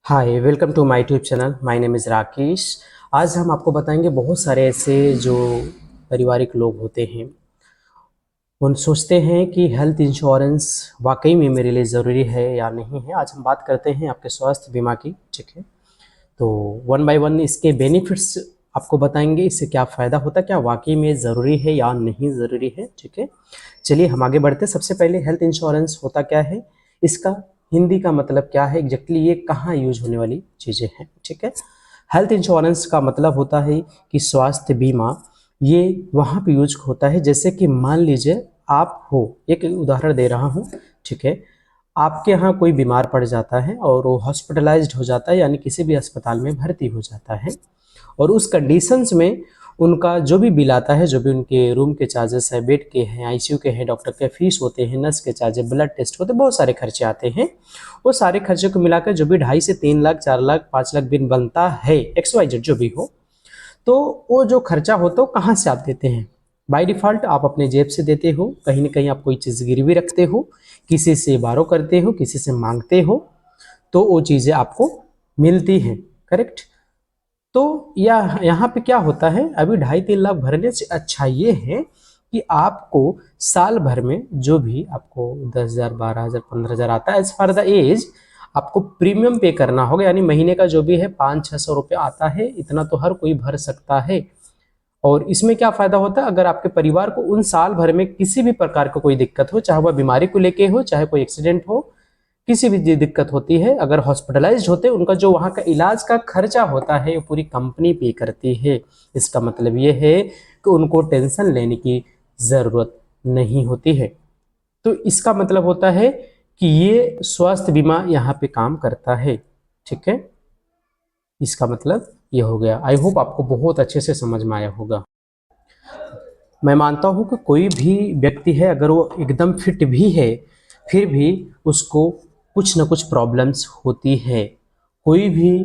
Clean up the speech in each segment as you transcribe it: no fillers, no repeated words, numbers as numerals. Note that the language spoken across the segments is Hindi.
Hi welcome to my YouTube channel. My name is Rakesh. आज हम आपको बताएंगे बहुत सारे ऐसे जो पारिवारिक लोग होते हैं उन सोचते हैं कि हेल्थ इंश्योरेंस वाकई में मेरे लिए ज़रूरी है या नहीं है। आज हम बात करते हैं आपके स्वास्थ्य बीमा की। ठीक है, तो वन बाय वन इसके बेनिफिट्स आपको बताएंगे, इससे क्या फ़ायदा होता है, क्या वाकई में ज़रूरी है या नहीं ज़रूरी है। ठीक है, चलिए हम आगे बढ़ते हैं। सबसे पहले हेल्थ इंश्योरेंस होता क्या है, इसका हिंदी का मतलब क्या है, एग्जैक्टली ये कहाँ यूज होने वाली चीज़ें हैं। ठीक है, हेल्थ इंश्योरेंस का मतलब होता है कि स्वास्थ्य बीमा ये वहाँ पे यूज होता है जैसे कि मान लीजिए आप हो, एक उदाहरण दे रहा हूँ। ठीक है, आपके यहाँ कोई बीमार पड़ जाता है और वो हॉस्पिटलाइज्ड हो जाता है, यानी किसी भी अस्पताल में भर्ती हो जाता है, और उस कंडीशंस में उनका जो भी बिल आता है, जो भी उनके रूम के चार्जेस है, बेड के हैं, आईसीयू के हैं, डॉक्टर के फीस होते हैं, नर्स के चार्जेस, ब्लड टेस्ट होते हैं, बहुत सारे खर्चे आते हैं। वो सारे खर्चे को मिलाकर जो भी 2.5 से 3 लाख, 4 लाख, 5 लाख बिल बनता है, XYZ जो भी हो, तो वो जो खर्चा होता है कहाँ से आप देते हैं? बाय डिफ़ॉल्ट आप अपने जेब से देते हो, कहीं ना कहीं आप कोई चीज़ गिरवी रखते हो, किसी से बारो करते हो, किसी से मांगते हो, तो वो चीज़ें आपको मिलती हैं। करेक्ट। तो यहाँ पे क्या होता है, अभी 2.5-3 लाख भरने से अच्छा ये है कि आपको साल भर में जो भी आपको 10,000, 12,000, 15,000 आता है एज पर द एज, आपको प्रीमियम पे करना होगा, यानी महीने का जो भी है 500-600 रुपये आता है, इतना तो हर कोई भर सकता है। और इसमें क्या फायदा होता है, अगर आपके परिवार को उन साल भर में किसी भी प्रकार का कोई दिक्कत हो, चाहे वह बीमारी को लेके हो, चाहे कोई एक्सीडेंट हो, किसी भी दिक्कत होती है, अगर हॉस्पिटलाइज्ड होते हैं, उनका जो वहाँ का इलाज का खर्चा होता है वो पूरी कंपनी पे करती है। इसका मतलब ये है कि उनको टेंशन लेने की ज़रूरत नहीं होती है। तो इसका मतलब होता है कि ये स्वास्थ्य बीमा यहाँ पे काम करता है। ठीक है, इसका मतलब ये हो गया। आई होप आपको बहुत अच्छे से समझ में आया होगा। मैं मानता हूँ कि कोई भी व्यक्ति है, अगर वो एकदम फिट भी है, फिर भी उसको कुछ ना कुछ प्रॉब्लम्स होती है। कोई भी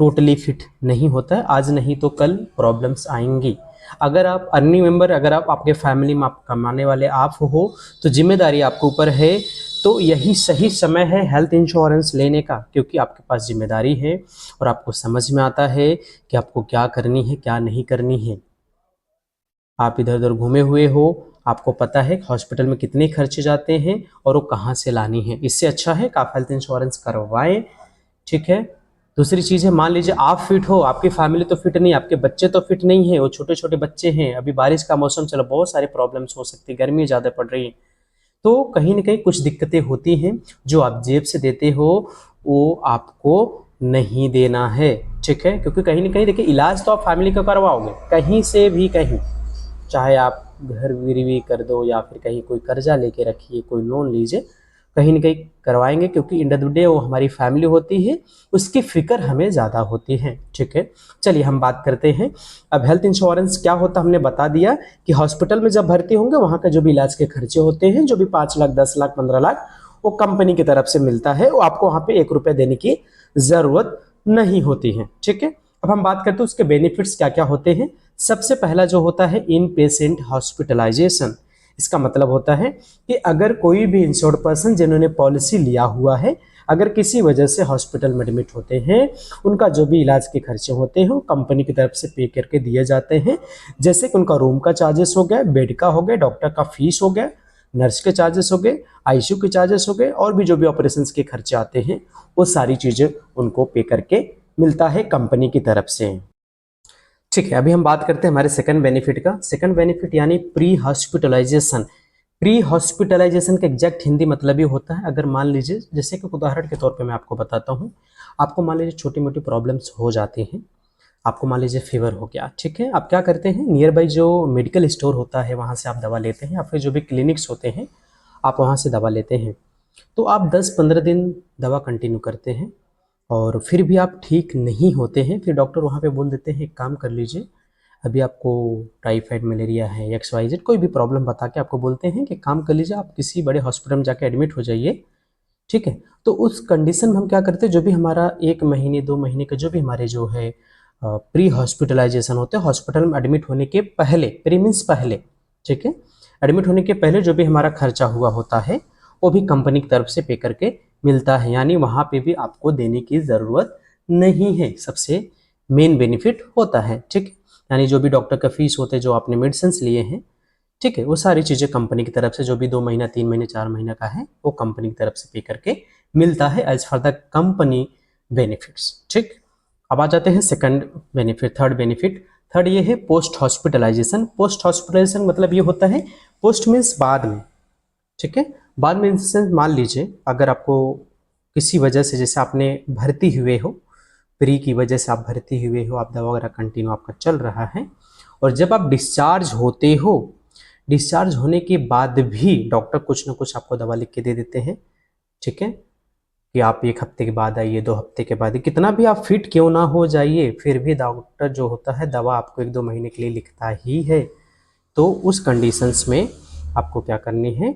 टोटली फिट नहीं होता है, आज नहीं तो कल प्रॉब्लम्स आएंगी। अगर आप अर्निंग मेंबर, अगर आप आपके फैमिली में आप कमाने वाले आप हो, तो जिम्मेदारी आपके ऊपर है, तो यही सही समय है हेल्थ इंश्योरेंस लेने का, क्योंकि आपके पास जिम्मेदारी है और आपको समझ में आता है कि आपको क्या करनी है, क्या नहीं करनी है। आप इधर उधर घूमे हुए हो, आपको पता है हॉस्पिटल में कितने खर्चे जाते हैं और वो कहाँ से लानी है। इससे अच्छा है कि आप हेल्थ इंश्योरेंस करवाएं। ठीक है, दूसरी चीज़ है, मान लीजिए आप फिट हो, आपकी फैमिली तो फिट नहीं, आपके बच्चे तो फिट नहीं है, वो छोटे छोटे बच्चे हैं, अभी बारिश का मौसम चलो, बहुत सारे प्रॉब्लम्स हो सकती है, गर्मी ज़्यादा पड़ रही है, तो कहीं ना कहीं कुछ दिक्कतें होती हैं। जो आप जेब से देते हो वो आपको नहीं देना है। ठीक है, क्योंकि कहीं ना कहीं देखिए, इलाज तो आप फैमिली का करवाओगे कहीं से भी कहीं, चाहे आप घर गिरवी कर दो या फिर कहीं कोई कर्जा लेके रखिए, कोई लोन लीजिए, कहीं ना कहीं करवाएंगे, क्योंकि एंड ऑफ द डे वो हमारी फैमिली होती है, उसकी फिक्र हमें ज़्यादा होती है। ठीक है, चलिए हम बात करते हैं। अब हेल्थ इंश्योरेंस क्या होता हमने बता दिया कि हॉस्पिटल में जब भर्ती होंगे वहाँ का जो भी इलाज के खर्चे होते हैं, जो भी 5 लाख, 10 लाख, 15 लाख, वो कंपनी की तरफ से मिलता है, वो आपको वहाँ पे 1 रुपये देने की ज़रूरत नहीं होती है। ठीक है, अब हम बात करते हैं उसके बेनिफिट्स क्या क्या होते हैं। सबसे पहला जो होता है इन पेशेंट हॉस्पिटलाइजेशन। इसका मतलब होता है कि अगर कोई भी इंश्योर्ड पर्सन जिन्होंने पॉलिसी लिया हुआ है, अगर किसी वजह से हॉस्पिटल में एडमिट होते हैं, उनका जो भी इलाज के खर्चे होते हैं वो कंपनी की तरफ से पे करके दिए जाते हैं। जैसे कि उनका रूम का चार्जेस हो गया, बेड का हो गया, डॉक्टर का फीस हो गया, नर्स के चार्जेस हो गए, आईसीयू के चार्जेस हो गए, और भी जो भी ऑपरेशन के खर्चे आते हैं वो सारी चीज़ें उनको पे करके मिलता है कंपनी की तरफ से। ठीक है, अभी हम बात करते हैं हमारे सेकंड बेनिफिट का। सेकंड बेनिफिट यानी प्री हॉस्पिटलाइजेशन। प्री हॉस्पिटलाइजेशन का एग्जैक्ट हिंदी मतलब ये होता है, अगर मान लीजिए, जैसे कि उदाहरण के तौर पे मैं आपको बताता हूँ, आपको मान लीजिए छोटी मोटी प्रॉब्लम्स हो जाती हैं, आपको मान लीजिए फीवर हो गया। ठीक है, आप क्या करते हैं, नियर बाई जो मेडिकल स्टोर होता है वहाँ से आप दवा लेते हैं, या फिर जो भी क्लिनिक्स होते हैं आप वहाँ से दवा लेते हैं। तो आप 10-15 दिन दवा कंटिन्यू करते हैं और फिर भी आप ठीक नहीं होते हैं, फिर डॉक्टर वहाँ पे बोल देते हैं एक काम कर लीजिए, अभी आपको टाइफाइड, मलेरिया है, XYZ कोई भी प्रॉब्लम बता के आपको बोलते हैं कि काम कर लीजिए, आप किसी बड़े हॉस्पिटल में जाके एडमिट हो जाइए। ठीक है, तो उस कंडीशन में हम क्या करते हैं, जो भी हमारा 1 महीने 2 महीने का जो भी हमारे जो है प्री हॉस्पिटलाइजेशन होते हैं, हॉस्पिटल में एडमिट होने के पहले, प्री मीन्स पहले, ठीक है, एडमिट होने के पहले जो भी हमारा खर्चा हुआ होता है वो भी कंपनी की तरफ से पे करके मिलता है, यानी वहाँ पे भी आपको देने की ज़रूरत नहीं है। सबसे मेन बेनिफिट होता है, ठीक। यानी जो भी डॉक्टर का फीस होते हैं, जो आपने मेडिसिन लिए हैं, ठीक है, वो सारी चीज़ें कंपनी की तरफ से जो भी 2 महीना 3 महीने 4 महीना का है वो कंपनी की तरफ से पे करके मिलता है as for the company benefits, ठीक। अब आ जाते हैं second benefit, third benefit. Third ये है पोस्ट हॉस्पिटलाइजेशन। पोस्ट हॉस्पिटलाइजेशन मतलब ये होता है, पोस्ट मीन्स बाद में, ठीक है। बाद में इंस्टेंस मान लीजिए अगर आपको किसी वजह से, जैसे आपने भर्ती हुए हो, प्री की वजह से आप भर्ती हुए हो, आप दवा वगैरह कंटिन्यू आपका चल रहा है, और जब आप डिस्चार्ज होते हो, डिस्चार्ज होने के बाद भी डॉक्टर कुछ ना कुछ आपको दवा लिख के दे देते हैं, ठीक है, कि आप 1 हफ्ते के बाद आइए, 2 हफ्ते के बाद, कितना भी आप फिट क्यों ना हो जाइए, फिर भी डॉक्टर जो होता है दवा आपको 1-2 महीने के लिए लिखता ही है। तो उस कंडीशंस में आपको क्या करनी है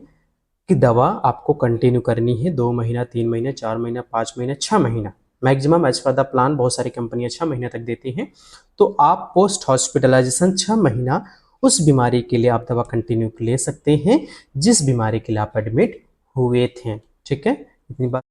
कि दवा आपको कंटिन्यू करनी है 2 महीना 3 महीने 4 महीना 5 महीना 6 महीना, maximum as per the plan बहुत सारी कंपनियां 6 महीने तक देती हैं। तो आप पोस्ट हॉस्पिटलाइजेशन 6 महीना उस बीमारी के लिए आप दवा कंटिन्यू ले सकते हैं जिस बीमारी के लिए आप एडमिट हुए थे, ठीक है। इतनी बात